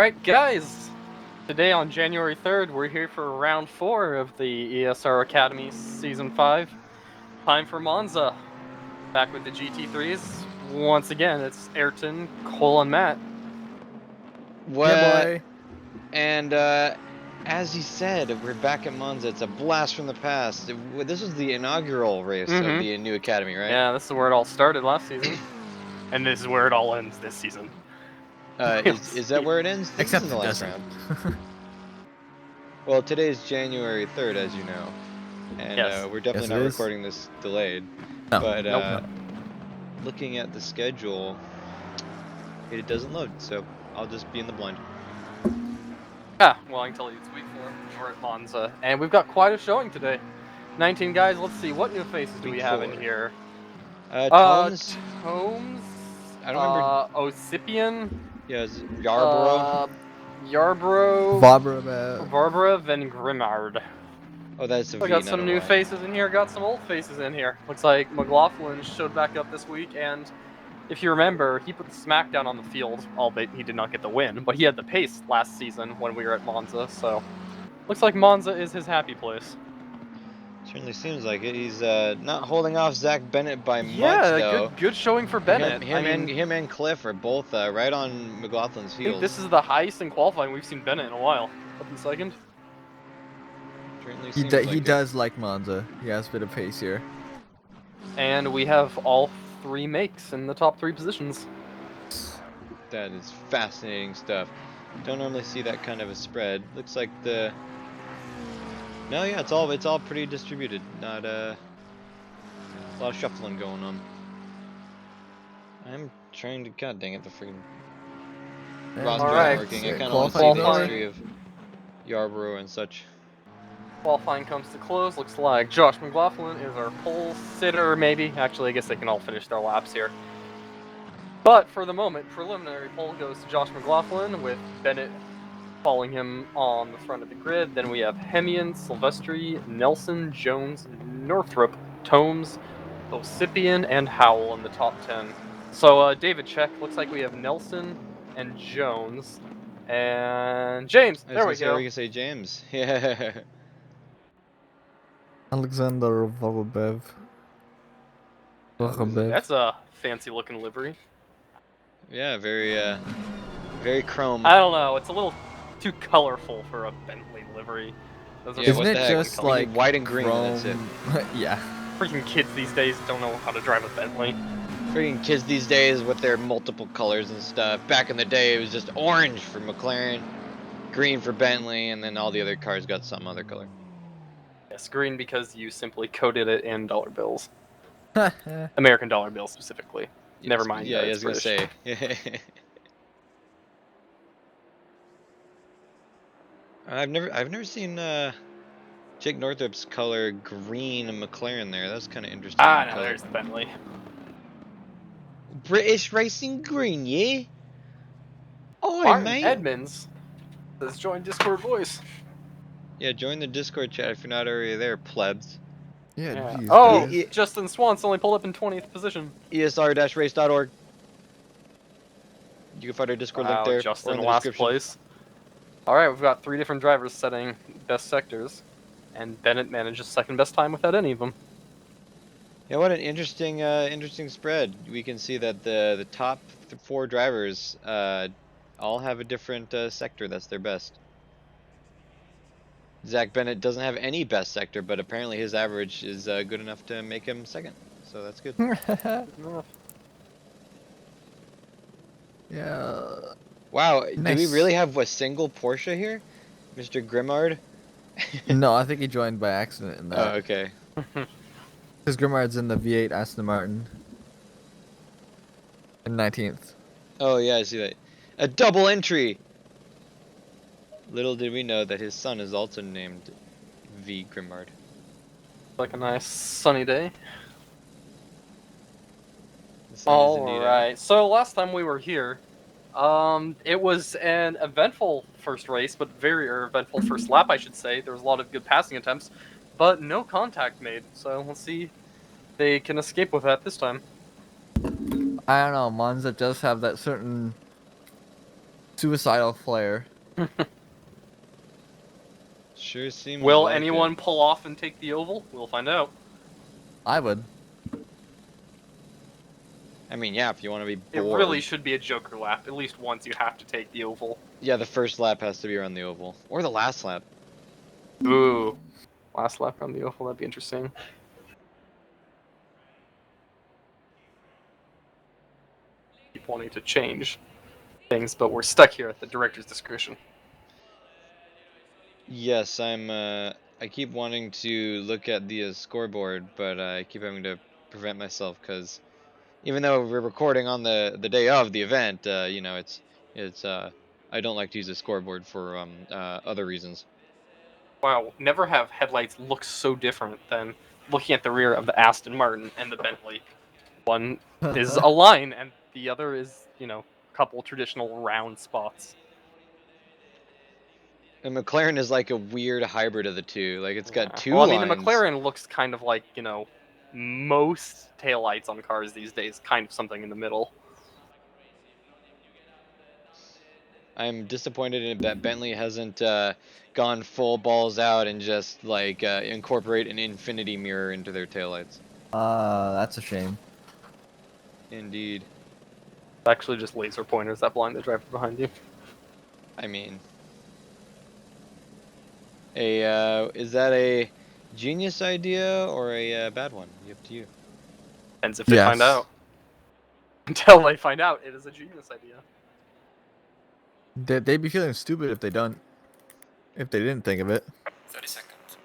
Alright, guys! Today on January 3rd, we're here for round 4 of the ESR Academy Season 5. Time for Monza. Back with the GT3s. Once again, it's Ayrton, Cole, and Matt. What? Yeah, boy. And as you said, we're back at Monza. It's a blast from the past. This was the inaugural race of the new academy, right? Yeah, this is where it all started last season. And this is where it all ends this season. Is that where it ends? This Except is the it last doesn't. round. Well, today's January 3rd, as you know, and Yes. we're definitely Yes, it not is. recording this delayed. No. But Nope. looking at the schedule, it doesn't load, so I'll just be in the blind. Ah, well, I can tell you it's week 4. We're at Monza. And we've got quite a showing today. 19 guys, let's see, what new faces do we Week have in 4. here? Tomes. Tomes? I don't remember. Osipian? Yeah, Yarborough. Yarborough, Barbara. Barbara Van Grimmard. Oh, that's a I V, got not some a new Y. faces in here, got some old faces in here. Looks like McLaughlin showed back up this week, and if you remember, he put the smackdown on the field, albeit he did not get the win, but he had the pace last season when we were at Monza, so looks like Monza is his happy place. Certainly seems like it. He's not holding off Zach Bennett by much, Yeah, though. good showing for Bennett. Him and Cliff are both right on McLaughlin's I think heels. this is the highest in qualifying we've seen Bennett in a while. Up in second. Certainly He, seems like he it. does like Monza. He has a bit of pace here. And we have all 3 makes in the top 3 positions. That is fascinating stuff. Don't normally see that kind of a spread. Looks like the. No, yeah, it's all pretty distributed. Not a lot of shuffling going on. I'm trying to. God dang it, the freaking roster Alright, isn't working. I kind of want to see the qualifying. history of Yarborough and such. Qualifying comes to close. Looks like Josh McLaughlin is our pole sitter, maybe. Actually, I guess they can all finish their laps here. But for the moment, preliminary pole goes to Josh McLaughlin, with Bennett following him on the front of the grid. Then we have Hemian, Silvestri, Nelson, Jones, Northrup, Tomes, Osipian, and Howell in the top 10. So, David, check. Looks like we have Nelson and Jones. And James, there we go. We can say James. Yeah. Alexander Vorobev. That's a fancy looking livery. Yeah, very chrome. I don't know, it's a little too colorful for a Bentley livery. Those are Yeah, Isn't what it the heck? just We need like white and green, chrome? that's it. Yeah. freaking kids these days don't know how to drive a Bentley. Freaking kids these days with their multiple colors and stuff. Back in the day, it was just orange for McLaren, green for Bentley, and then all the other cars got some other color. Yes, green because you simply coded it in dollar bills. American dollar bills specifically. Yes, Never mind. Yeah, I it's was gonna British. say. I've never seen Jake Northrup's color green and McLaren there. That's kind of interesting. Ah, no, color. there's the Bentley. British Racing Green, yeah. Oi, Martin mate. Edmonds says join Discord voice. Yeah, join the Discord chat if you're not already there, plebs. Yeah. Geez, Oh, guys. Justin Swan's only pulled up in 20th position. ESR-race.org. You can find our Discord link there Justin or in the last description. place. Alright, we've got 3 different drivers setting best sectors, and Bennett manages second best time without any of them. Yeah, what an interesting spread. We can see that the top 4 drivers all have a different sector that's their best. Zach Bennett doesn't have any best sector, but apparently his average is good enough to make him second. So that's good. Yeah. Wow, Nice. do we really have a single Porsche here? Mr. Grimmard? No, I think he joined by accident in that. Oh, okay. Because Grimmard's in the V8 Aston Martin. In 19th. Oh, yeah, I see that. A double entry! Little did we know that his son is also named V. Grimmard. Like a nice sunny day. All Alright, so last time we were here, it was an eventful first race, but or eventful first lap, I should say. There was a lot of good passing attempts, but no contact made. So let's see if they can escape with that this time. I don't know, Monza does have that certain suicidal flare. Sure seems Will like anyone it. pull off and take the oval? We'll find out. I would. I mean, yeah, if you want to be It bored. really should be a Joker lap. At least once you have to take the oval. Yeah, the first lap has to be around the oval. Or the last lap. Ooh. Last lap on the oval, that'd be interesting. Keep wanting to change things, but we're stuck here at the director's discretion. Yes, I keep wanting to look at the scoreboard, but I keep having to prevent myself because even though we're recording on the day of the event, you know, it's I don't like to use a scoreboard for other reasons. Wow, never have headlights look so different than looking at the rear of the Aston Martin and the Bentley. One is a line, and the other is, you know, a couple traditional round spots. And McLaren is like a weird hybrid of the two. Like it's got Yeah. two Well, I mean, the lines. McLaren looks kind of like, you know, most taillights on cars these days, kind of something in the middle. I'm disappointed in that Bentley hasn't gone full balls out and just like incorporate an infinity mirror into their taillights. That's a shame. Indeed. It's actually just laser pointers that blind the driver behind you. I mean, is that a genius idea or a bad one? Up to you. Depends if they find Yes. out. Until they find out, it is a genius idea. They'd be feeling stupid if they didn't think of it. 30 seconds.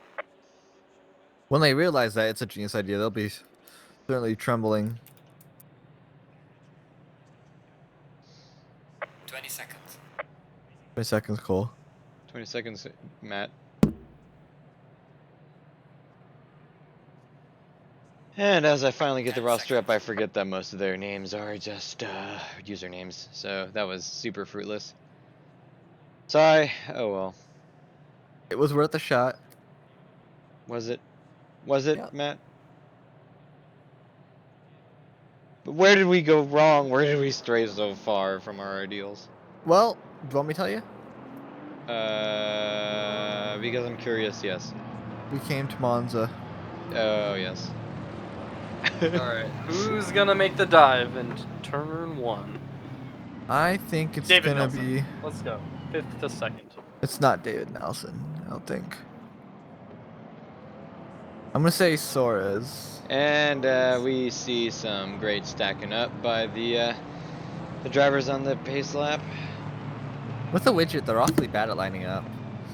When they realize that it's a genius idea, they'll be certainly trembling. 20 seconds. 20 seconds, Cole. 20 seconds, Matt. And as I finally get the roster up, I forget that most of their names are just usernames. So that was super fruitless. Sorry. Oh well. It was worth a shot. Was it? Was it, Yeah. Matt? But where did we go wrong? Where did we stray so far from our ideals? Well, do you want me to tell you? Because I'm curious, yes. We came to Monza. Oh, yes. Alright, who's gonna make the dive in turn one? I think it's David gonna Nelson. be. Let's go. 5th to 2nd. It's not David Nelson. I don't think. I'm gonna say Suarez. And we see some great stacking up by the drivers on the pace lap. With the widget, they're awfully bad at lining up.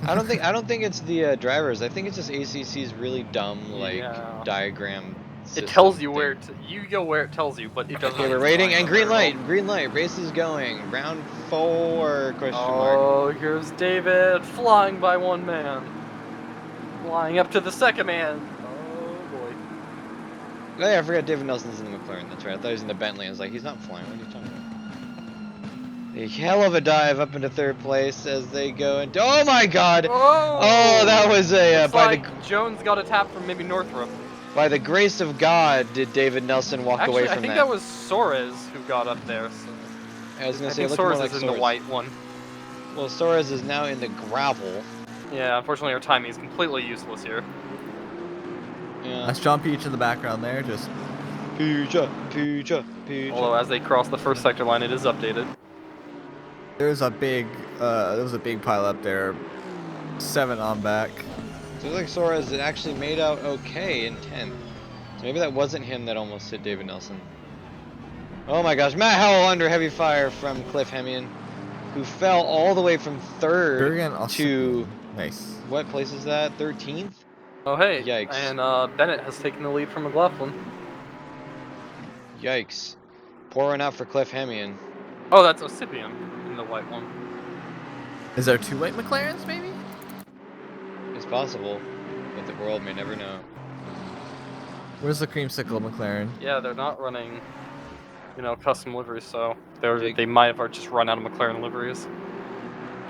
I don't think it's the drivers. I think it's just ACC's really dumb like Yeah. diagram. It tells you system where thing. you go where it tells you, but it doesn't. Okay, we're rating and green light. Green light. Race is going. Round 4? Question mark. Oh, here's David flying by one man. Flying up to the second man. Oh boy. Oh yeah, I forgot David Nelson's in the McLaren. That's right. I thought he was in the Bentley. I was like, he's not flying. What are you talking about? A hell of a dive up into 3rd place as they go into. Oh my God! Oh, that was a Looks like Jones got a tap from maybe Northrop. by the grace of God did David Nelson walk Actually, away from I think that. that was Suarez who got up there. So. I was gonna I say, it think looked more Suarez like is in the Suarez. white one. Well, Suarez is now in the gravel. Yeah, unfortunately our timing is completely useless here. Yeah. That's John Peach in the background there, just. Puja. Although as they cross the first sector line, it is updated. There was a big pile up there. 7 on back. So it looks like Suarez actually made out okay in 10th. So maybe that wasn't him that almost hit David Nelson. Oh my gosh, Matt Howell under heavy fire from Cliff Hemian, who fell all the way from 3rd Bergen to, nice. what place is that, 13th? Oh hey, Yikes. and Bennett has taken the lead from McLaughlin. Yikes. Pouring out for Cliff Hemian. Oh, that's Ossipian in the white one. Is there 2 white McLarens, maybe? It's possible, but the world may never know. Where's the creamsicle McLaren? Yeah, they're not running, you know, custom liveries, so Jake- they might have just run out of McLaren liveries.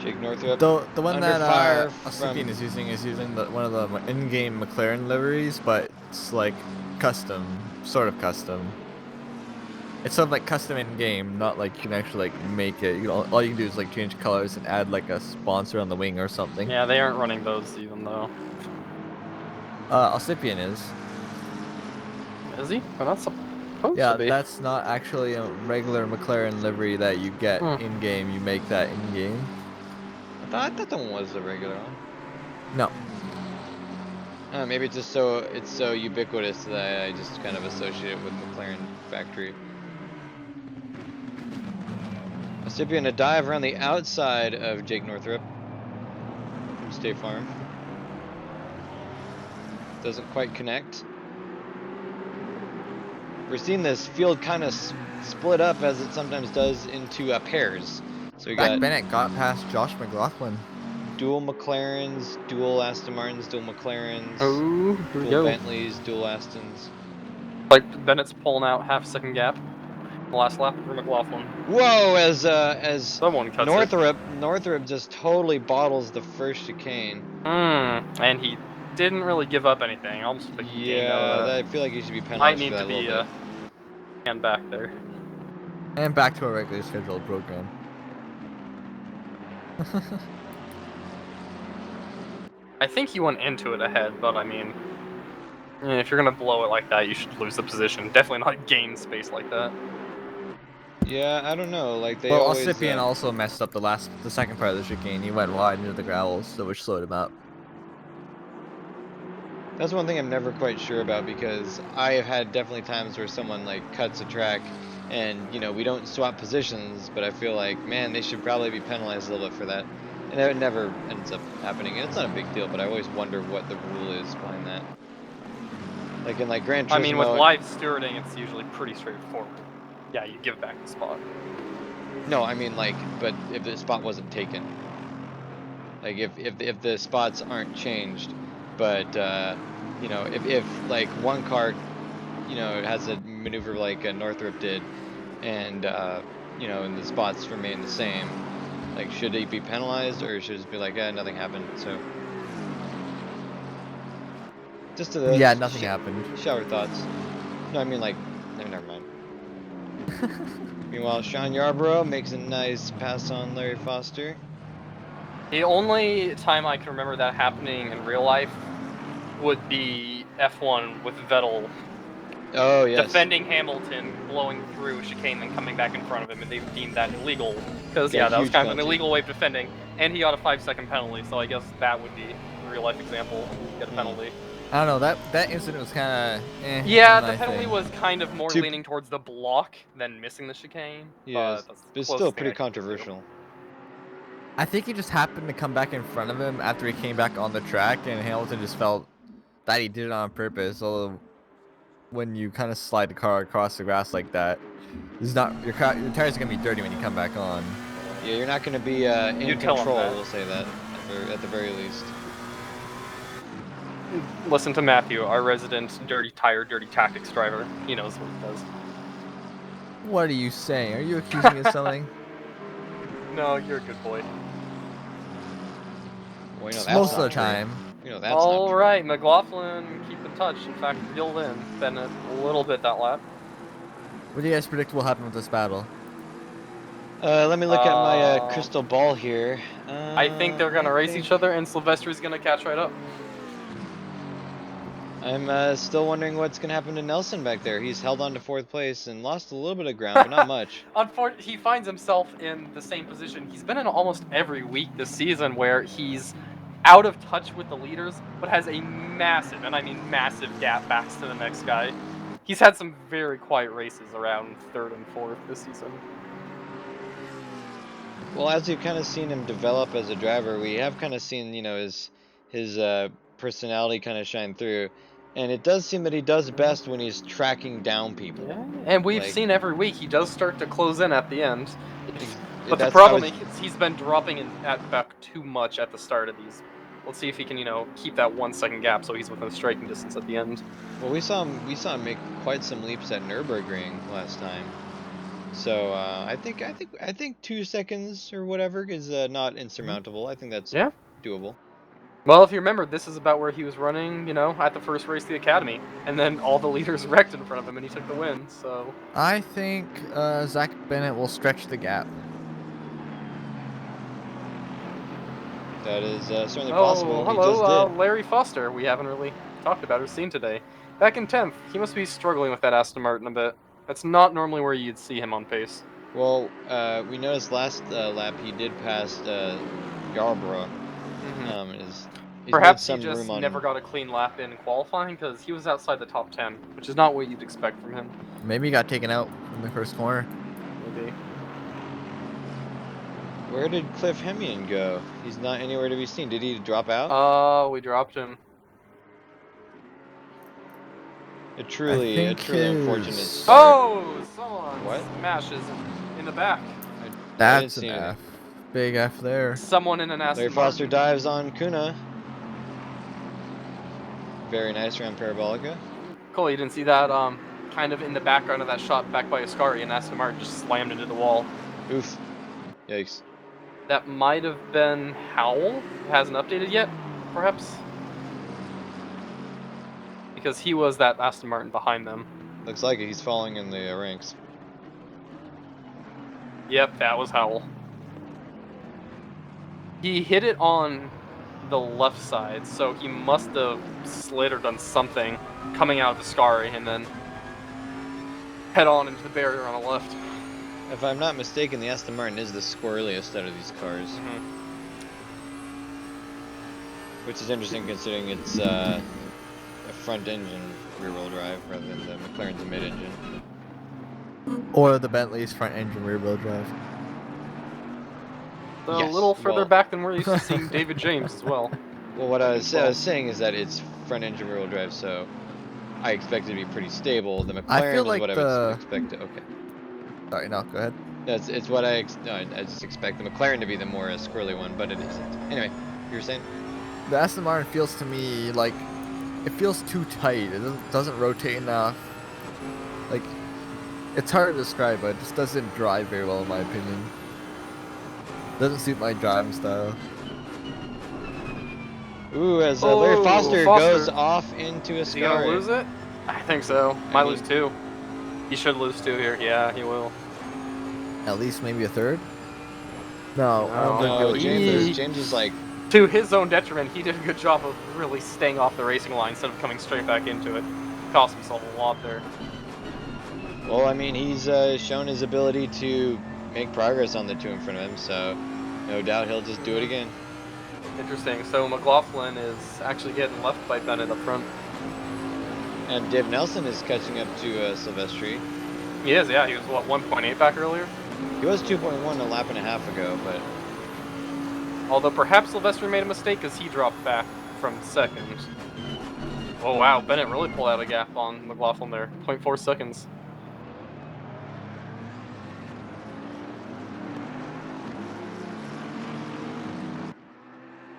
Jake Northrop. The one Under that fire Ossipian from- is using one of the in-game McLaren liveries, but it's like custom, sort of custom. It's sort of like custom in game, not like you can actually like make it. All you can do is like change colors and add like a sponsor on the wing or something. Yeah, they aren't running those even though. Alcipian is. Is he? Well, that's supposed Yeah, to be. that's not actually a regular McLaren livery that you get Hmm. in game. You make that in game. I thought that one was the regular one. No. Maybe it's so ubiquitous that I just kind of associate it with McLaren factory. Recipient a dive around the outside of Jake Northrup from State Farm. Doesn't quite connect. We're seeing this field kind of split up as it sometimes does into pairs. So we Zach got Bennett got past Josh McLaughlin. dual McLarens, dual Aston Martins, dual McLarens, Oh, here we dual go. Bentleys, dual Astons. Like Bennett's pulling out half-second gap. The last lap for McLaughlin. Whoa! As Someone cuts it. Northrup just totally bottles the first chicane. And he didn't really give up anything. Almost like he gained out of that. I feel like he should be Might penalized for need that to a little be bit. hand back there. And back to a regularly scheduled program. I think he went into it ahead, but I mean, if you're gonna blow it like that, you should lose the position. Definitely not gain space like that. Yeah, I don't know. Like they Well, always. Alcipian also messed up the second part of the chicane. He went wide into the gravels, so which slowed him up. That's one thing I'm never quite sure about because I have had definitely times where someone like cuts a track and we don't swap positions, but I feel like man they should probably be penalized a little bit for that, and it never ends up happening. And it's not a big deal, but I always wonder what the rule is behind that. Like in like Gran Turismo. I mean, with live stewarding, it's usually pretty straightforward. Yeah, you give back the spot. No, I mean like, but if the spot wasn't taken, like if the spots aren't changed, but if like one car has a maneuver like Northrop did, and and the spots remain the same, like should he be penalized or should it just be like nothing happened? So just to the Yeah, nothing happened. shower thoughts. No, I mean like never mind. Meanwhile, Sean Yarborough makes a nice pass on Larry Foster. The only time I can remember that happening in real life would be F1 with Vettel Oh yes. defending Hamilton, blowing through chicane, and coming back in front of him, and they deemed that illegal. Because, Yeah, that was huge kind of an penalty. illegal way of defending, and he got a 5-second penalty, so I guess that would be a real-life example. Get a penalty. I don't know, that incident was kind of Yeah, in the my penalty thing. was kind of more leaning towards the block than missing the chicane, Yes, but that's but it's the still closest thing pretty I can do. controversial. I think he just happened to come back in front of him after he came back on the track, and Hamilton just felt that he did it on purpose. Although, when you kind of slide the car across the grass like that, it's not your tires are gonna be dirty when you come back on. Yeah, you're not going to be in You tell him control. that. We'll say that at the very least. Listen to Matthew, our resident dirty tire, dirty tactics driver. He knows what he does. What are you saying? Are you accusing me of something? No, you're a good boy. Well, that's Most not of the true. time. That's not All true. right, McLaughlin, keep in touch. In fact, reeled in Bennett a little bit that lap. What do you guys predict will happen with this battle? Let me look at my crystal ball here. I think they're gonna race each other, and Silvestri's gonna catch right up. I'm still wondering what's going to happen to Nelson back there. He's held on to 4th place and lost a little bit of ground, but not much. Unfortunately, he finds himself in the same position. He's been in almost every week this season where he's out of touch with the leaders, but has a massive, and I mean massive, gap back to the next guy. He's had some very quiet races around 3rd and 4th this season. Well, as we've kind of seen him develop as a driver, we have kind of seen, his personality kind of shine through. And it does seem that he does best when he's tracking down people. Yeah, and we've Like, seen every week he does start to close in at the end. But the that's problem is he's been dropping in at back too much at the start of these. Let's see if he can, keep that 1-second gap so he's within striking distance at the end. Well, we saw him make quite some leaps at Nürburgring last time. So I think 2 seconds or whatever is not insurmountable. I think that's doable. Well, if you remember, this is about where he was running, you know, at the first race of the Academy. And then all the leaders wrecked in front of him and he took the win, so... I think Zach Bennett will stretch the gap. That is certainly possible. He just hello, did. Larry Foster. We haven't really talked about or seen today. Back in 10th, he must be struggling with that Aston Martin a bit. That's not normally where you'd see him on pace. Well, we noticed last lap he did pass Yarborough. He's made Perhaps he some just room on. never got a clean lap in qualifying because he was outside the top 10, which is not what you'd expect from him. Maybe he got taken out in the first corner. Maybe. Where did Cliff Hemian go? He's not anywhere to be seen. Did he drop out? We dropped him. A truly unfortunate start. Oh, someone What? smashes in the back. I didn't That's see an anything. F. Big F there. Someone in an Aston Larry Foster Martin. dives on Kuna. Very nice around Parabolica. Cole, you didn't see that? Kind of in the background of that shot back by Ascari, and Aston Martin just slammed into the wall. Oof. Yikes. That might have been Howell. Hasn't updated yet, perhaps? Because he was that Aston Martin behind them. Looks like it. He's falling in the ranks. Yep, that was Howell. He hit it on the left side, so he must have slid or done something coming out of the Ascari and then head on into the barrier on the left. If I'm not mistaken, the Aston Martin is the squirreliest out of these cars. Which is interesting considering it's a front engine rear-wheel drive rather than the McLaren's mid-engine. Or the Bentley's front engine rear wheel drive. So Yes, a little further well- back than we're used to seeing David James as well. Well, what I was saying is that it's front engine rear-wheel drive, so I expect it to be pretty stable. The McLaren feel is like what I would expect to. Okay. Sorry, no, go ahead. It's what I just expect the McLaren to be the more squirrely one, but it isn't. Anyway, you were saying? The Aston Martin feels to me like it feels too tight. It doesn't rotate enough. Like it's hard to describe, but it just doesn't drive very well in my opinion. Doesn't suit my driving style. Ooh, as Larry Foster goes Foster. off into a Is he gonna lose it? I think so. Might lose 2. He should lose 2 here. Yeah, he will. At least maybe a third? No, I don't No, think he'll either. James is like, To his own detriment, he did a good job of really staying off the racing line instead of coming straight back into it. Cost himself a lot there. well, I mean, he's shown his ability to make progress on the 2 in front of him, so no doubt he'll just do it again. Interesting. So McLaughlin is actually getting left by Bennett up front. And Dave Nelson is catching up to Silvestri. He is, yeah. He was, what, 1.8 back earlier? He was 2.1 a lap and a half ago, but Although perhaps Silvestri made a mistake because he dropped back from second. Oh wow, Bennett really pulled out a gap on McLaughlin there. 0.4 seconds.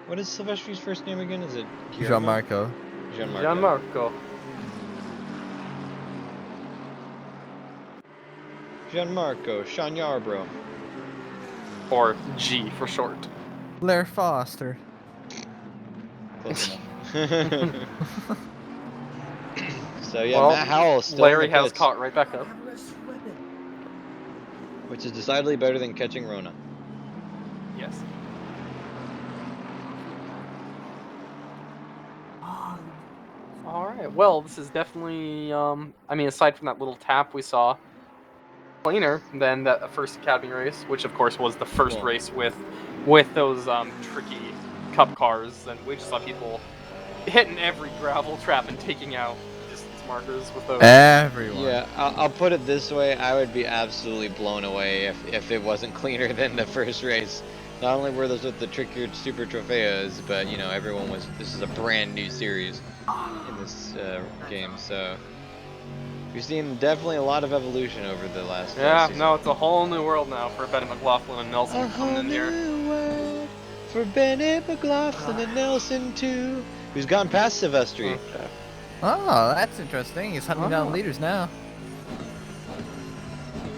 what is Silvestri's first name again? Is it Gianmarco. Gianmarco. Gianmarco, Sean Yarborough. Or G for short. Larry Foster. Close enough. So yeah, Well, Matt Howell still Larry in the has pits, caught right back up. which is decidedly better than catching Rona. Yes. Alright, well, this is definitely, I mean, aside from that little tap we saw, cleaner than that first Academy race, which of course was the first Cool. race with those tricky cup cars, and we just saw people hitting every gravel trap and taking out distance markers with those. Everyone. Yeah, I'll put it this way: I would be absolutely blown away if it wasn't cleaner than the first race. Not only were those with the trickier Super Trofeos, but you know everyone was. This is a brand new series in this game, so we've seen definitely a lot of evolution over the last. Yeah, season. no, it's a whole new world now for Bennett McLaughlin and Nelson coming in here. New world for Bennett McLaughlin and Nelson too, who's gone past Silvestri. Okay. Oh, that's interesting. He's hunting down leaders now.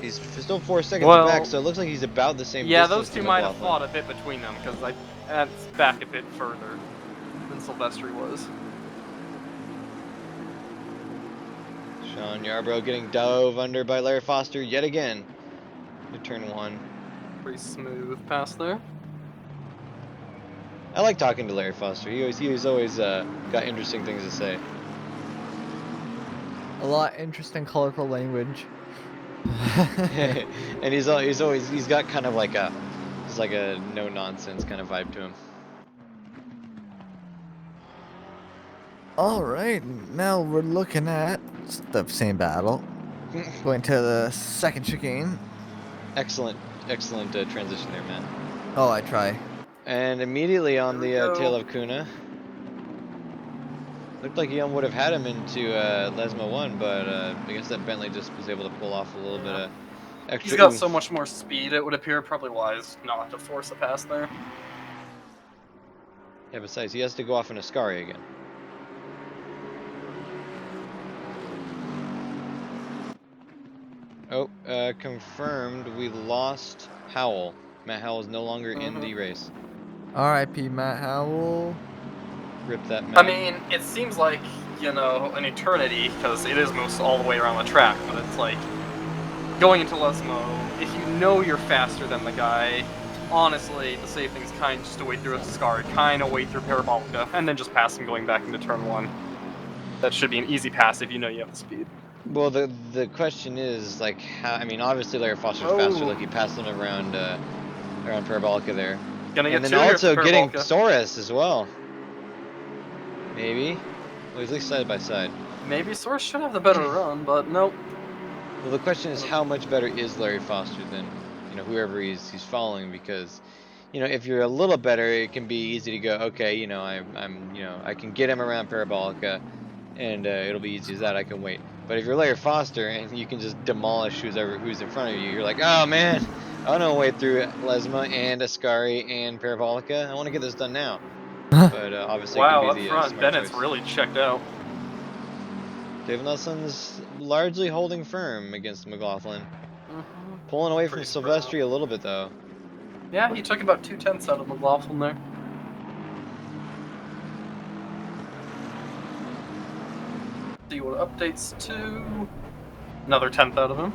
He's still 4 seconds Well, back, so it looks like he's about the same. Yeah, distance those two to might have McLaughlin. fought a bit between them because that's back a bit further. Silvestri was. Sean Yarbrough getting dove under by Larry Foster yet again to turn 1. Pretty smooth pass there. I like talking to Larry Foster. He's always got interesting things to say. A lot of interesting, colorful language. And he's got kind of like a no nonsense kind of vibe to him. All right, now we're looking at the same battle. Going to the second chicane. Excellent transition there, man. Oh, I try. And immediately on There we the go. tail of Kuna. Looked like he would have had him into Lesma 1, but I guess that Bentley just was able to pull off a little bit of extra He's got oomph. so much more speed, it would appear probably wise not to force a pass there. Yeah, besides, he has to go off in Ascari again. Oh, confirmed we lost Howell. Matt Howell is no longer in the race. R.I.P. Matt Howell. Rip that Matt. I mean, it seems like, you know, an eternity, because it is most all the way around the track, but it's like, going into Lesmo, if you know you're faster than the guy, honestly, the safe thing's kind of just to wait through a Scar, kind of wait through Parabolica, and then just pass him going back into turn 1. That should be an easy pass if you know you have the speed. Well, the question is, like, how, I mean, obviously Larry Foster's faster, like he passed him around Parabolica there. Gonna get And then two here also for getting Parabolica. Soares as well. Maybe? Well, at least side by side. Maybe Source should have the better run, but nope. Well, the question is, how much better is Larry Foster than, you know, whoever he's following? Because, you know, if you're a little better, it can be easy to go, okay, you know, I'm you know, I can get him around Parabolica, and it'll be easy as that. I can wait. But if you're Larry Foster and you can just demolish who's in front of you, you're like, oh man, I want to wait through Lesma and Ascari and Parabolica. I want to get this done now. But obviously, it can Wow, be up the front, smart Bennett's choice. really checked out. David Nelson's largely holding firm against McLaughlin. Pulling away from Pretty spread out. Silvestri a little bit, though. Yeah, he took about 2/10 out of McLaughlin there. See what updates to. Another 10th out of him.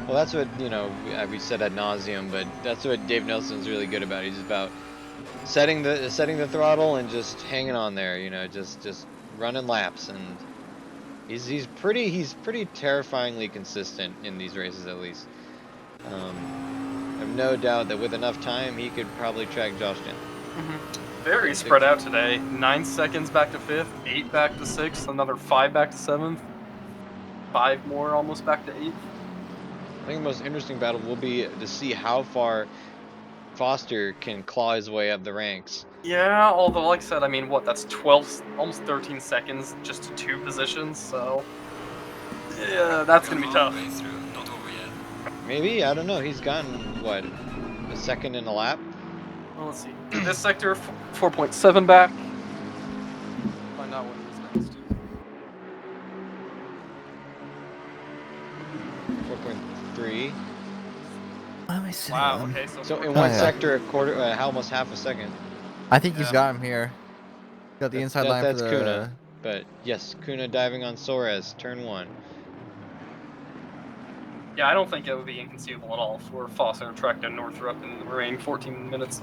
Well, that's what, you know, we said ad nauseum, but that's what Dave Nelson's really good about. He's about setting the throttle and just hanging on there, you know, just running laps, and he's pretty terrifyingly consistent in these races, at least. I have no doubt that with enough time, he could probably track Josh down. Very spread out today. 9 seconds back to 5th, 8 back to 6th, another 5 back to 7th, 5 more almost back to 8th. I think the most interesting battle will be to see how far Foster can claw his way up the ranks. Yeah, although like I said, I mean, what, that's 12, almost 13 seconds just to 2 positions, so yeah, that's gonna be tough. Maybe, I don't know, he's gotten, what, a second in a lap? Well, let's see. This sector, 4.7 back. Find out what it is next. 4.3. Why am I sitting Wow, on? okay, So in Oh, one yeah. sector, a quarter, almost half a second. I think he's Yeah. got him here. Got the inside line for That's the. Kuna. But yes, Kuna diving on Soares, turn 1. Yeah, I don't think it would be inconceivable at all for Foster to track down Northrop in the remaining 14 minutes.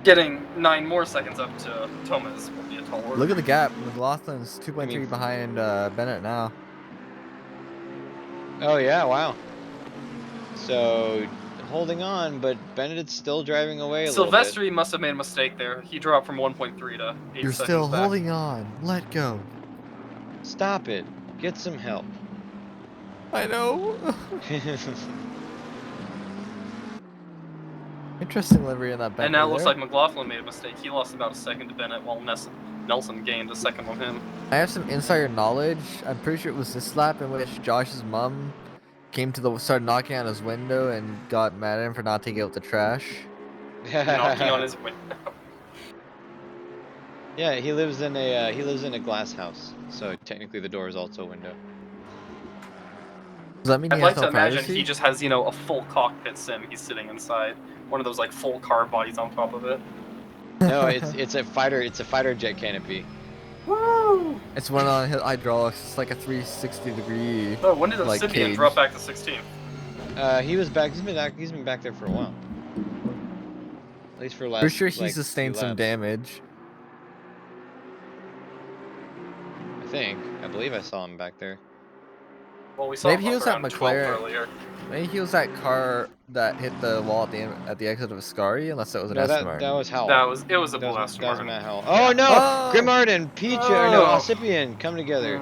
Getting 9 more seconds up to Thomas will be a tall order. Look at the gap. McLaughlin's 2.3 I mean, behind Bennett now. Oh yeah, wow. So holding on, but Bennett's still driving away a little bit. Silvestri must have made a mistake there. He dropped from 1.3 to 8 You're seconds still back. holding on. Let go. Stop it. Get some help. I know. Interesting livery in that Bentley And now it looks there. like McLaughlin made a mistake. He lost about a second to Bennett while Nelson gained a second on him. I have some insider knowledge. I'm pretty sure it was this lap in which Josh's mom came to started knocking on his window and got mad at him for not taking out the trash. Knocking on his window. Yeah, he lives in a glass house, so technically the door is also a window. Does that mean I'd he like has to no imagine privacy? he just has, you know, a full cockpit sim he's sitting inside. One of those, like, full car bodies on top of it. No, it's a fighter jet canopy. Woo! It's one on hydraulics. It's like a 360-degree Oh, when did like Obsidian cage. drop back to 16? He was back. He's been back there for a while. At least for Pretty last sure he like few sustained some laps. damage. I believe I saw him back there. Well, we saw Maybe him he up was at around 12 McLaren. earlier. Maybe he was that car that hit the wall at the exit of Ascari, unless that was an No, Aston that Martin. was Howell. It was a That blue was Aston that was Martin. Matt Howell. Yeah. Oh no! Oh! Grimard and Peach or no Oh! Alcipian come together.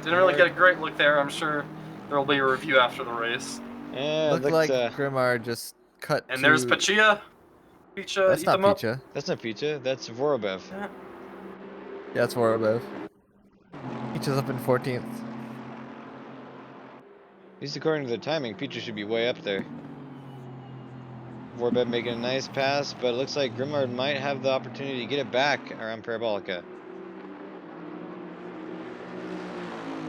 Didn't really get a great look there. I'm sure there will be a review after the race. Yeah, it Looked looked. like Grimard just cut And to. there's Pachia. Picha, That's eat not them up. Picha. That's not Picha. That's Vorobev. Yeah. Yeah, it's Vorobev. Picha's up in 14th. At least according to the timing, Picha should be way up there. Vorobev making a nice pass, but it looks like Grimard might have the opportunity to get it back around Parabolica.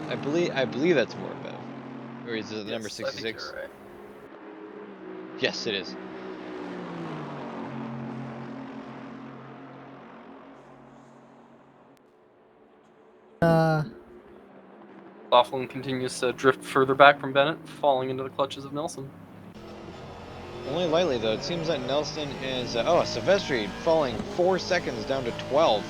I believe that's Vorobev. Or is it the number Yes, I think 66? you're right. Yes, it is. Laughlin continues to drift further back from Bennett, falling into the clutches of Nelson. Only lightly though. It seems that Nelson is Silvestri falling 4 seconds down to 12.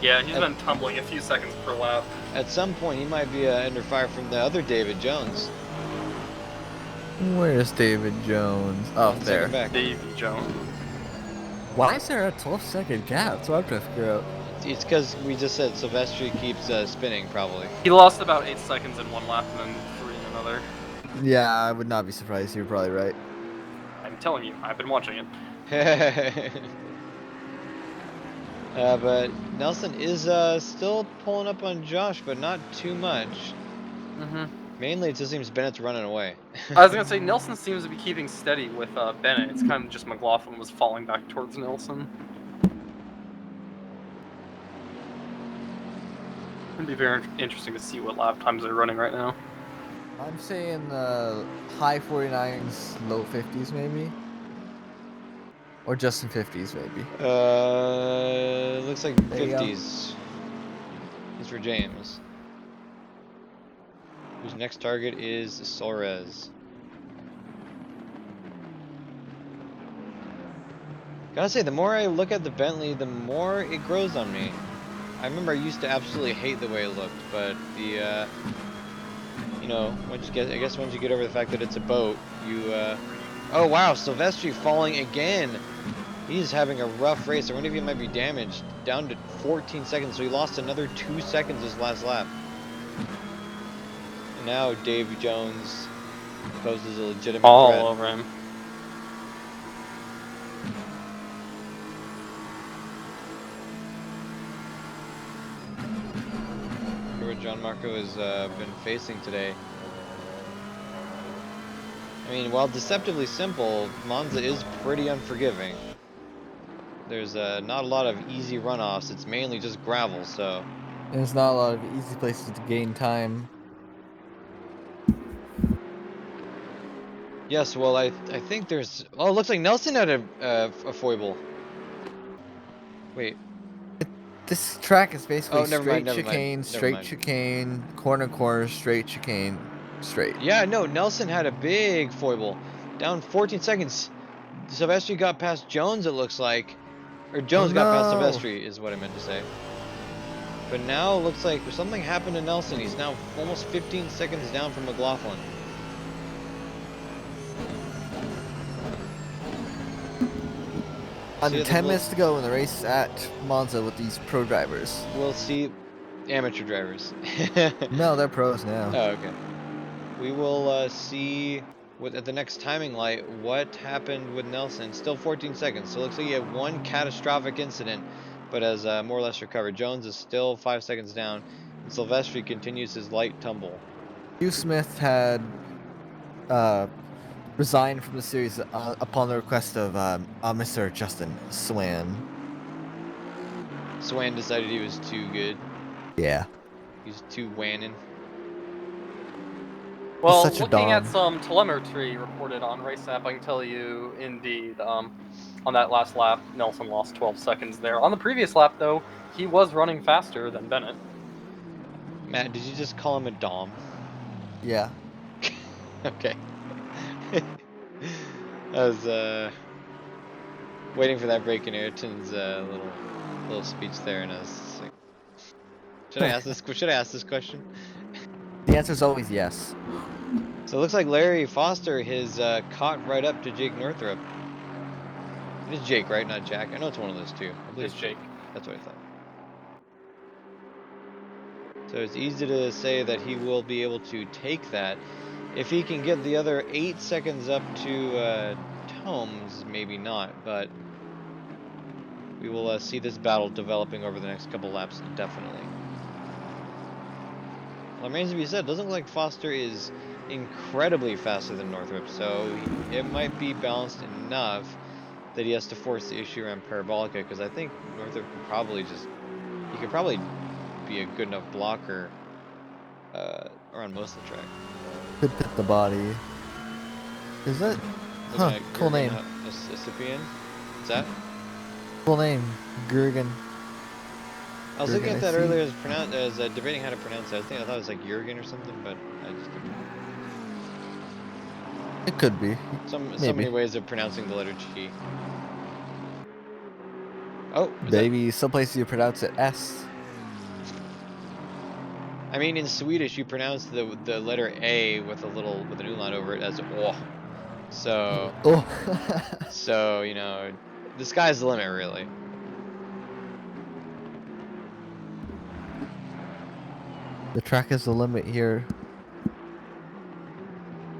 Yeah, he's been tumbling a few seconds per lap. At some point, he might be under fire from the other David Jones. Where's David Jones? Oh, 1 there. second back. Davey Jones. Why is there a 12-second gap? That's what I'm trying to figure out. It's because we just said Silvestri keeps spinning, probably. He lost about 8 seconds in one lap and then 3 in another. Yeah, I would not be surprised. You're probably right. I'm telling you, I've been watching it. But Nelson is still pulling up on Josh, but not too much. Mainly, it just seems Bennett's running away. I was gonna say Nelson seems to be keeping steady with Bennett. It's kind of just McLaughlin was falling back towards Nelson. It'd be very interesting to see what lap times they're running right now. I'm saying high 49s, low 50s maybe. Or just in 50s maybe. Looks like There you go. 50s. Is for James. Whose next target is Suarez. Gotta say, the more I look at the Bentley, the more it grows on me. I remember I used to absolutely hate the way it looked, but the, you know, once you get over the fact that it's a boat, you, oh wow, Silvestri falling again. He's having a rough race. I wonder if he might be damaged. Down to 14 seconds, so he lost another 2 seconds this last lap. And now Davey Jones poses a legitimate All threat. over him. What John Marco has been facing today. I mean, while deceptively simple, Monza is pretty unforgiving. There's not a lot of easy runoffs. It's mainly just gravel, so. And there's not a lot of easy places to gain time. Yes, well, I think there's. Oh, it looks like Nelson had a foible. Wait. This track is basically Never straight mind. chicane, straight chicane, corner, straight chicane, straight. Yeah, no, Nelson had a big foible. Down 14 seconds. Silvestri got past Jones, it looks like. Or Jones got past Silvestri, is what I meant to say. But now it looks like something happened to Nelson. He's now almost 15 seconds down from McLaughlin. Under 10 minutes to go in the race at Monza with these pro drivers. We'll see amateur drivers. No, they're pros now. Oh, okay. We will see at the next timing light what happened with Nelson. Still 14 seconds, so it looks like he had one catastrophic incident, but has more or less recovered. Jones is still 5 seconds down, and Silvestri continues his light tumble. Hugh Smith had resigned from the series upon the request of Mr. Justin Swan. Swan decided he was too good. Yeah. He's too wannin'. Well, such a looking dom. at some telemetry reported on Race App, I can tell you, indeed, on that last lap, Nelson lost 12 seconds there. On the previous lap, though, he was running faster than Bennett. Matt, did you just call him a Dom? Yeah. Okay. I was waiting for that break in Ayrton's little speech there, and I was like, should I ask this? Should I ask this question? The answer is always yes. So it looks like Larry Foster has caught right up to Jake Northrup. It is Jake, right? Not Jack. I know it's one of those two. I believe It's Jake. That's what I thought. So it's easy to say that he will be able to take that. If he can get the other 8 seconds up to Tomes, maybe not, but we will see this battle developing over the next couple laps, definitely. Well, it remains to be said, doesn't look like Foster is incredibly faster than Northrup, so it might be balanced enough that he has to force the issue around Parabolica, because I think Northrup could probably he could probably be a good enough blocker around most of the track. Could pit the body. Is that? Huh, cool name. Ascipian? What's that? Cool name. Gurgen. I was looking at that Jurgen, I see. earlier as debating how to pronounce it. I thought it was like Jurgen or something, but I just didn't. It could be. So Maybe. many ways of pronouncing the letter G. Oh, Maybe some places you pronounce it S. I mean, in Swedish you pronounce the letter A with an umlaut over it as O. So Oh. so you know, the sky's the limit, really. The track is the limit here.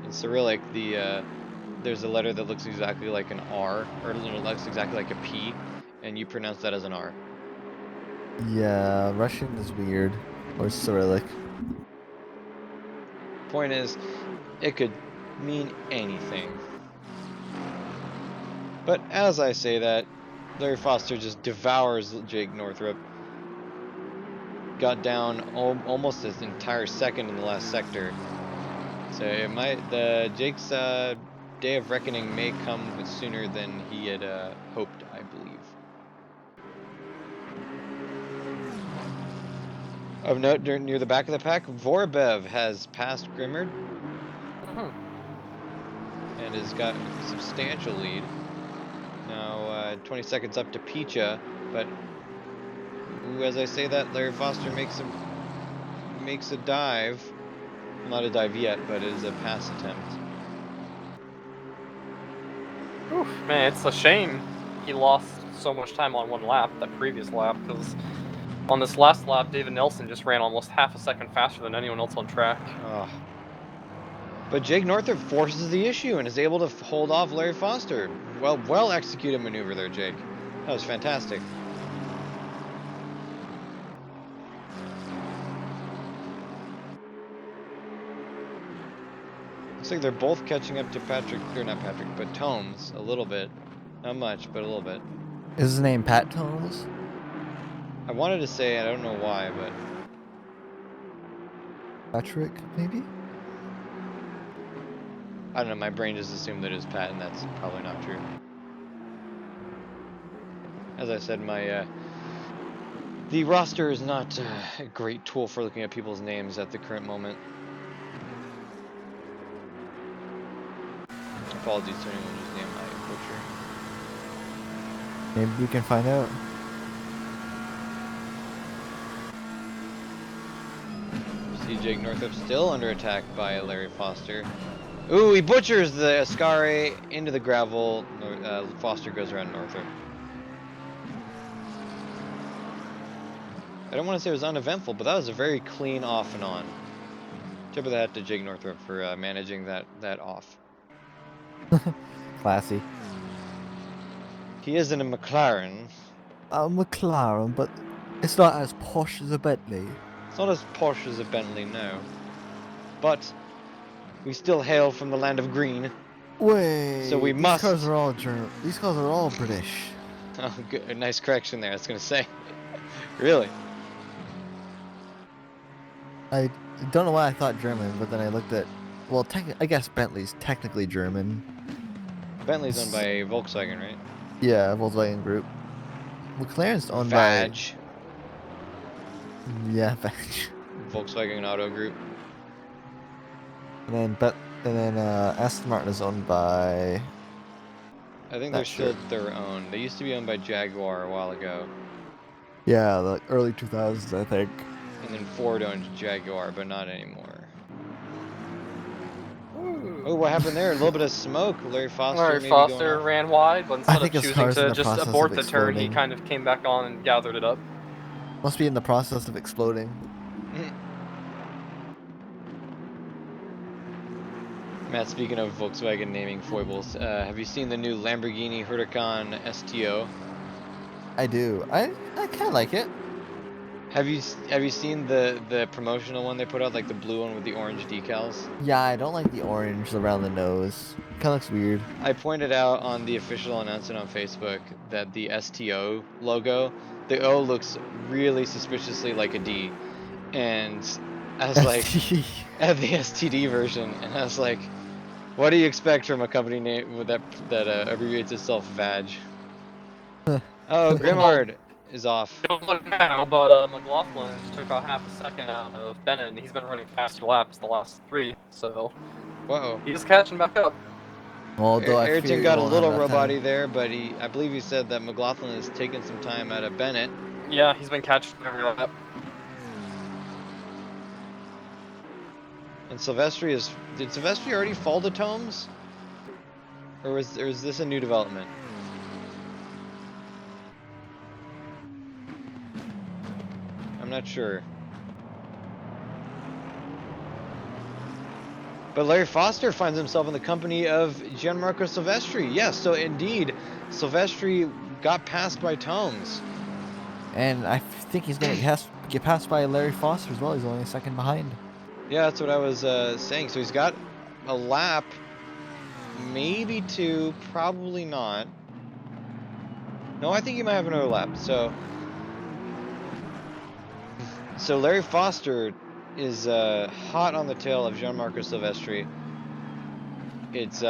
In Cyrillic, there's a letter that looks exactly like an R, or looks exactly like a P, and you pronounce that as an R. Yeah, Russian is weird. Or Cyrillic. Point is, it could mean anything. But as I say that, Larry Foster just devours Jake Northrup. Got down almost his entire second in the last sector. So Jake's day of reckoning may come sooner than he had hoped, I believe. Of note, near the back of the pack, Vorbev has passed Grimmard and has got a substantial lead. Now 20 seconds up to Picha, but as I say that, Larry Foster makes a dive. Well, not a dive yet, but it is a pass attempt. Oof, man, it's a shame he lost so much time on one lap, that previous lap, because on this last lap, David Nelson just ran almost half a second faster than anyone else on track. But Jake Northrup forces the issue and is able to hold off Larry Foster. Well executed maneuver there, Jake. That was fantastic. Looks like they're both catching up to but Tomes a little bit. Not much, but a little bit. Is his name Pat Tones? I wanted to say, I don't know why, but... Patrick, maybe? I don't know, my brain just assumed that it was Pat, and that's probably not true. As I said, the roster is not a great tool for looking at people's names at the current moment. Apologies to anyone whose name I butcher. Maybe we can find out. See Jake Northrup still under attack by Larry Foster. Ooh, he butchers the Ascari into the gravel. Foster goes around Northrup. I don't want to say it was uneventful, but that was a very clean off and on. Tip of the hat to Jake Northrup for managing that off. Classy. He is in a McLaren. A McLaren, but it's not as posh as a Bentley. It's not as posh as a Bentley, no. But we still hail from the land of green. Wait. So we these must. Cars are all These cars are all British. Oh, good. Nice correction there. I was gonna say. Really? I don't know why I thought German, but then I looked at. Well, I guess Bentley's technically German. Bentley's owned by Volkswagen, right? Yeah, Volkswagen Group. McLaren's owned by. Vag, Yeah, Volkswagen Auto Group. and then Aston Martin is owned by. I think they're Not still sure. their own. They used to be owned by Jaguar a while ago, Yeah, the early 2000s, I think. and then Ford owned Jaguar, but not anymore. Oh, what happened there? A little bit of smoke. Larry Foster Larry maybe going Foster off. ran wide, but I instead of think his choosing car's in to the just process of abort the turn, he exploding. kind of came back on and gathered it up. Must be in the process of exploding. Matt, speaking of Volkswagen naming foibles, have you seen the new Lamborghini Huracan STO? I do. I kind of like it. Have you seen the promotional one they put out, like the blue one with the orange decals? Yeah, I don't like the orange around the nose. Kind of looks weird. I pointed out on the official announcement on Facebook that the STO logo, the O looks really suspiciously like a D, and I was like, ST. at the STD version, and I was like, what do you expect from a company name with that abbreviates itself VAG? Oh, Well, Grimard is off. don't look now, but McLaughlin just took a half a second out of Bennett, and he's been running faster laps the last 3, so Whoa. he's catching back up. Although I fear Ayrton he got a won't have little enough time. robot-y there, but I believe he said that McLaughlin has taken some time out of Bennett. Yeah, he's been catching every lap. And Silvestri did Silvestri already fall to Tomes? Or is this a new development? I'm not sure. But Larry Foster finds himself in the company of Gianmarco Silvestri. Yes, so indeed, Silvestri got passed by Tomes. And I think he's gonna get passed by Larry Foster as well. He's only a second behind. Yeah, that's what I was saying. So he's got a lap, maybe two, probably not. No, I think he might have another lap. So Larry Foster is hot on the tail of Gianmarco Silvestri. It's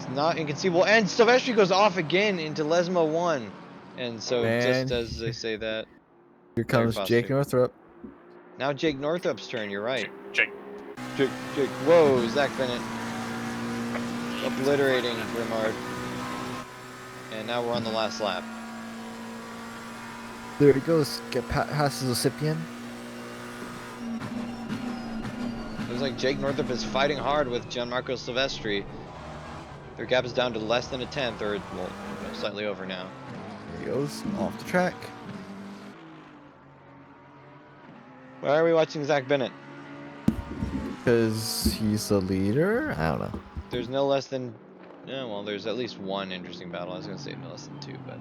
not inconceivable, and Silvestri goes off again into Lesmo 1. And so Man, just as they say that, here Larry comes Foster. Jake Northrup. Now Jake Northrup's turn, you're right. Jake. Jake. Whoa, Zach Bennett. Obliterating Grimard. And now we're on the last lap. There he goes. Get past Lucipian. Looks like Jake Northrup is fighting hard with Gianmarco Silvestri. Their gap is down to less than a tenth, or, well, slightly over now. There he goes. Off the track. Why are we watching Zach Bennett? Because he's the leader? I don't know. There's no less than... Yeah, well, there's at least one interesting battle. I was going to say no less than two, but...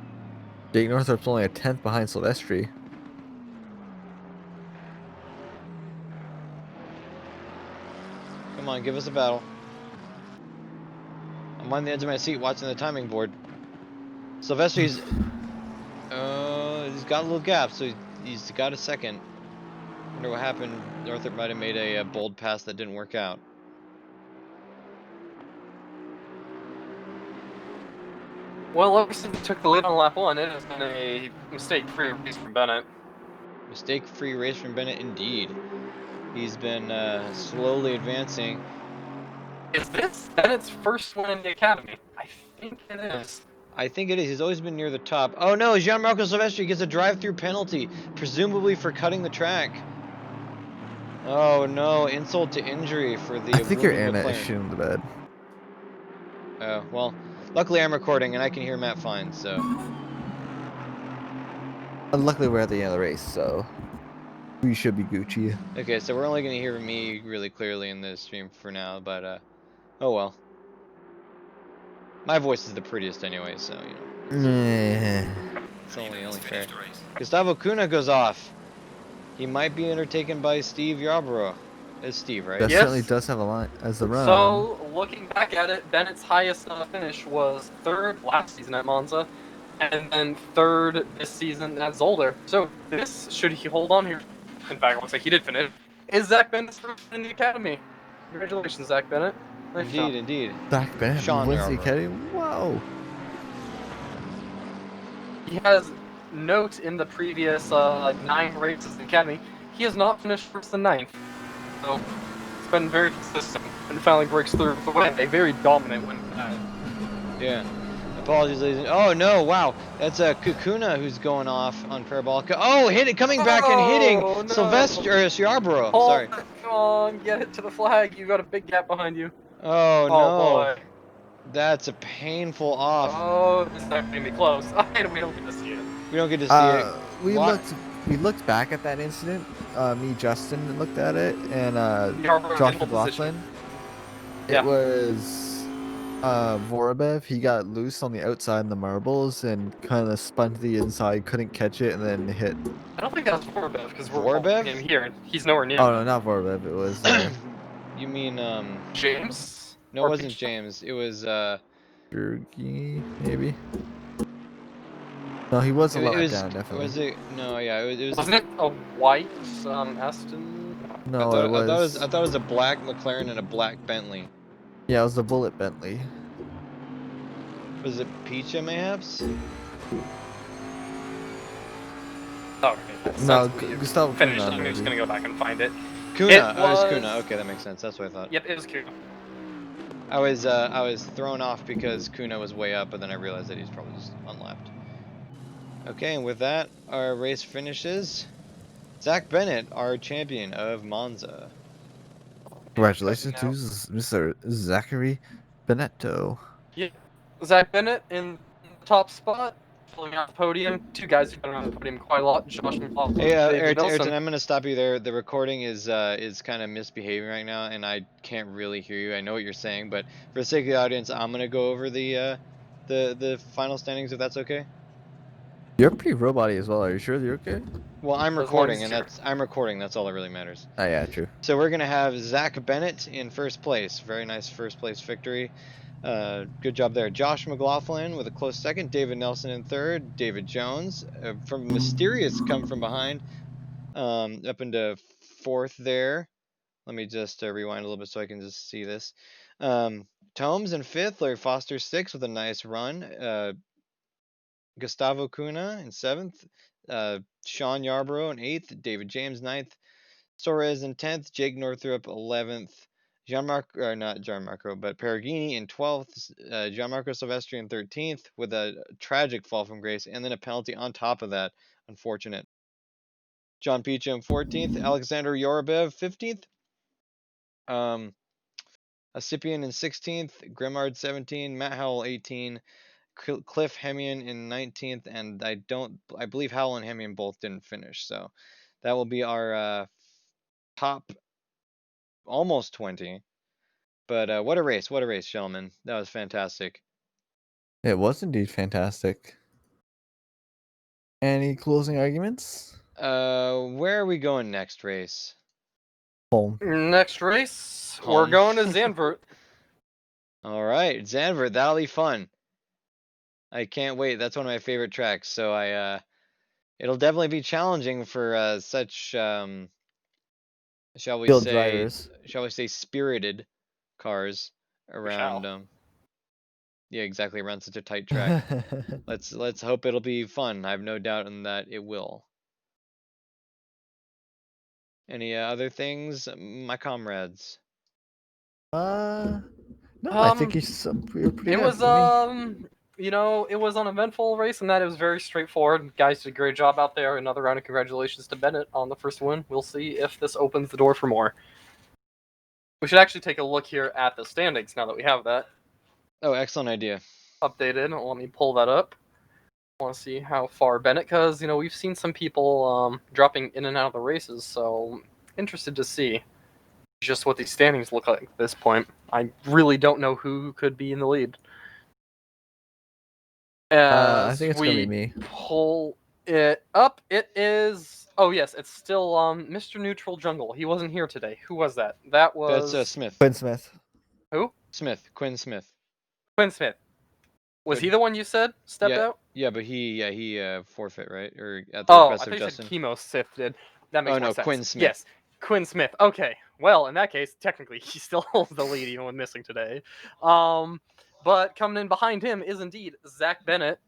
Jake Northrup's only a 10th behind Silvestri. Come on, give us a battle. I'm on the edge of my seat watching the timing board. Silvestri's... he's got a little gap, so he's got a second. Wonder what happened. Northrop might have made a bold pass that didn't work out. Well, ever since he took the lead on lap 1, it has been a mistake-free race from Bennett. Mistake-free race from Bennett, indeed. He's been slowly advancing. Is this Bennett's first win in the Academy? I think it is. I think it is. He's always been near the top. Oh no, Gianmarco Silvestri gets a drive-through penalty, presumably for cutting the track. Oh no, insult to injury for the I think your wounded internet is McLaren. shooting the bed. Oh, well, luckily I'm recording and I can hear Matt fine, so. Luckily, we're at the end of the race, so we should be Gucci. Okay, so we're only going to hear me really clearly in this stream for now, but, oh well. My voice is the prettiest anyway, so, you know. It's only fair. Gustavo Cunha goes off. He might be undertaken by Steve Yarborough. It's Steve, right? That Yes. certainly does have a line as the run. So, looking back at it, Bennett's highest finish was 3rd last season at Monza, and then 3rd this season at Zolder. So, this, should he hold on here, in fact, it looks like he did finish, is Zach Bennett's first in the Academy. Congratulations, Zach Bennett. Nice job. Indeed. Zach Bennett Sean wins the Yarborough. Academy. Whoa. He has note in the previous 9 races in Academy. He has not finished first and 9th. So it's been very consistent and finally breaks through with the win. A very dominant win. Yeah. Apologies, ladies. Oh no! Wow, that's a Kakuna who's going off on Parabolica. Oh, hit it! Coming back and hitting Oh, no. Sylvester or Yarborough. Hold Sorry. it, come on, get it to the flag. You got a big gap behind you. Oh Oh no, boy. that's a painful off. Oh, this is not gonna be close. We don't get to see it. We don't get to see it. We What? looked back at that incident. Me, Justin looked at it, and Yarbrough's Josh in pole position. McLaughlin. Yeah. It was Vorobev. He got loose on the outside in the marbles and kind of spun to the inside, couldn't catch it, and then hit. I don't think that's Vorbev because we're Vorbev? watching him here. He's nowhere near. Oh no, not Vorobev. It was You mean James? No, it Or wasn't Peach? James. It was Bergie, maybe. No, he wasn't it let was down. Definitely. was it? No, yeah, it was. Wasn't it a white Aston? No, I it was. thought it was a black McLaren and a black Bentley. Yeah, it was the Bullet Bentley. Was it Picha mayhaps? Oh, okay. That No, sounds weird. Gustavo Finished. Kuna, I'm just maybe. gonna go back and find it. Kuna. It Oh, it was was- Kuna. Okay, that makes sense. That's what I thought. Yep, it was Kuna. I was thrown off because Kuna was way up, but then I realized that he's probably just unlapped. Okay, and with that, our race finishes. Zach Bennett, our champion of Monza. Congratulations to Now- Mr. Zachary Benetto. Yeah. Zach Bennett in the top spot, filling out the podium. 2 guys who've been around the podium quite a lot. Josh McLaughlin, Hey, David Ayrton, Nelson. I'm gonna stop you there. The recording is kind of misbehaving right now, and I can't really hear you. I know what you're saying, but for the sake of the audience, I'm gonna go over the final standings if that's okay. You're pretty robot-y as well. Are you sure you're okay? Well, I'm As long recording, as and you're- I'm recording. That's all that really matters. Oh yeah, true. So we're gonna have Zach Bennett in first place. Very nice first place victory. Good job there. Josh McLaughlin with a close second. David Nelson in third. David Jones from mysterious come from behind, up into fourth there. Let me just rewind a little bit so I can just see this. Tomes in fifth. Larry Foster sixth with a nice run. Gustavo Cunha in seventh. Sean Yarborough in eighth. David James ninth. Torres in 10th, Jake Northrup 11th, not Gianmarco, but Perugini in 12th, Gianmarco Silvestri in 13th with a tragic fall from grace, and then a penalty on top of that. Unfortunate. John Picha in 14th, Alexander Yorobev 15th, Ascipian in 16th, Grimard 17, Matt Howell 18, Cliff Hemian in 19th, and I believe Howell and Hemian both didn't finish, so that will be our top almost 20. But what a race, gentlemen. That was fantastic. It was indeed fantastic. Any closing arguments? Where are we going next race? Home. Next race, we're Home. going to Zandvoort. All right, Zandvoort, that'll be fun. I can't wait. That's one of my favorite tracks. So it'll definitely be challenging for such shall we Field say drivers. spirited cars around shall. Yeah, exactly, around such a tight track. Let's hope it'll be fun. I have no doubt in that it will. Any other things, my comrades? No, I think you're pretty It good was for me. it was an eventful race in that it was very straightforward. Guys did a great job out there. Another round of congratulations to Bennett on the first win. We'll see if this opens the door for more. We should actually take a look here at the standings now that we have that Oh, excellent idea. updated. Let me pull that up. I want to see how far Bennett, because we've seen some people dropping in and out of the races, so interested to see just what these standings look like at this point. I really don't know who could be in the lead. I As think it's gonna be me. pull it up, it is. Oh yes, it's still Mr. Neutral Jungle. He wasn't here today. Who was that? That was That's Smith. Quinn Smith. who? Quinn Smith. Quinn Smith. Was But- he the one you said stepped out? Yeah, but he forfeit, right? Or at the Oh, I request thought of you Justin. said Chemo Sith did. That makes Oh, more no, sense. Quinn Smith. Yes, Quinn Smith. Okay. Well, in that case, technically, he still holds the lead even with missing today. But coming in behind him is indeed Zach Bennett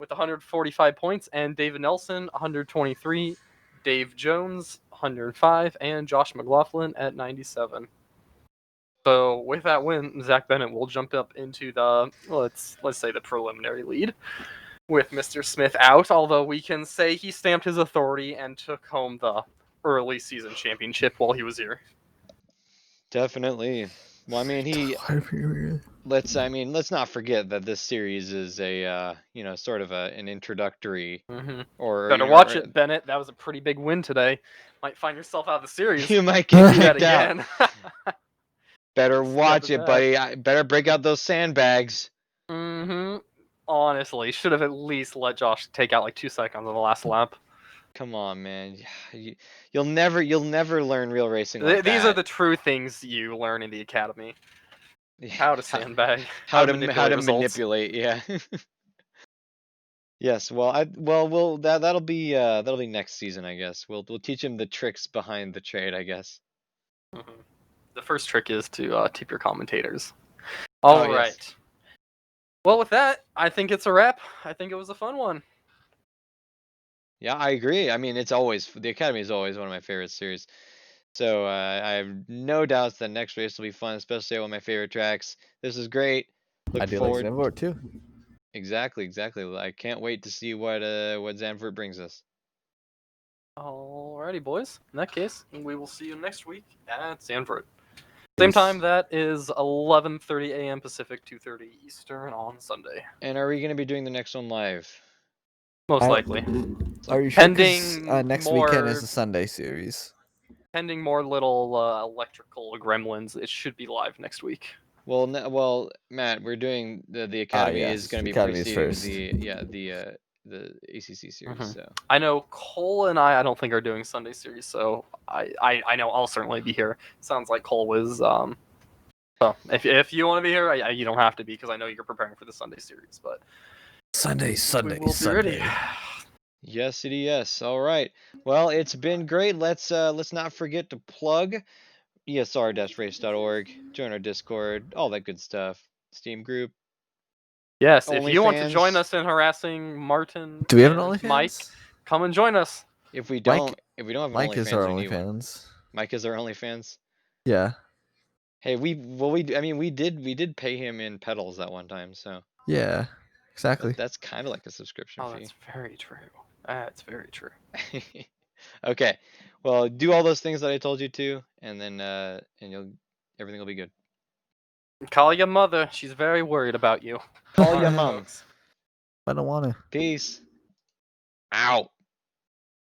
with 145 points, and David Nelson 123, Dave Jones 105, and Josh McLaughlin at 97. So with that win, Zach Bennett will jump up into the let's say the preliminary lead, with Mr. Smith out. Although we can say he stamped his authority and took home the early season championship while he was here. Definitely. Well, I mean, let's not forget that this series is a sort of an introductory or Better watch it, Bennett. That was a pretty big win today. Might find yourself out of the series. You might get kicked out. Again. Better watch it, buddy. I better break out those sandbags. Honestly, should have at least let Josh take out like 2 seconds on the last lap. Come on, man. You'll never learn real racing like These that. are the true things you learn in the academy. How to sandbag. How to manipulate. Yeah. Yes. Well, that'll be next season, I guess. We'll teach him the tricks behind the trade, I guess. The first trick is to tip your commentators. All right. Yes. Well, with that, I think it's a wrap. I think it was a fun one. Yeah, I agree. I mean, the Academy is always one of my favorite series. So I have no doubts that next race will be fun, especially at one of my favorite tracks. This is great. Look forward. Like Zandvoort too. Exactly. I can't wait to see what Zandvoort brings us. Alrighty, boys. In that case, we will see you next week at Zandvoort. Same time, that is 11:30 a.m. Pacific, 2:30 Eastern on Sunday. And are we going to be doing the next one live? Most likely. Are you sure? Next weekend is the Sunday series. Pending more little electrical gremlins, it should be live next week. Well, Matt, we're doing the Academy is going to be preceding the ACC series. So I know Cole and I don't think are doing Sunday series, so I know I'll certainly be here. Sounds like Cole was so if you want to be here, you don't have to be because I know you're preparing for the Sunday series, but Sunday. Ready. Yes. All right. Well, it's been great. Let's not forget to plug ESR-race.org, join our Discord, all that good stuff. Steam group. Yes, if you want to join us in harassing Martin, do we have an OnlyFans? Mike, come and join us. If we don't have an OnlyFans, Mike is our OnlyFans. Mike is our OnlyFans. Yeah. Hey, we did pay him in pedals that one time, so. Yeah, exactly. That's kind of like a subscription fee. That's very true. That's very true. Okay, well, do all those things that I told you to, and then everything will be good. Call your mother. She's very worried about you. Call your mom. I don't want to. Peace. Out.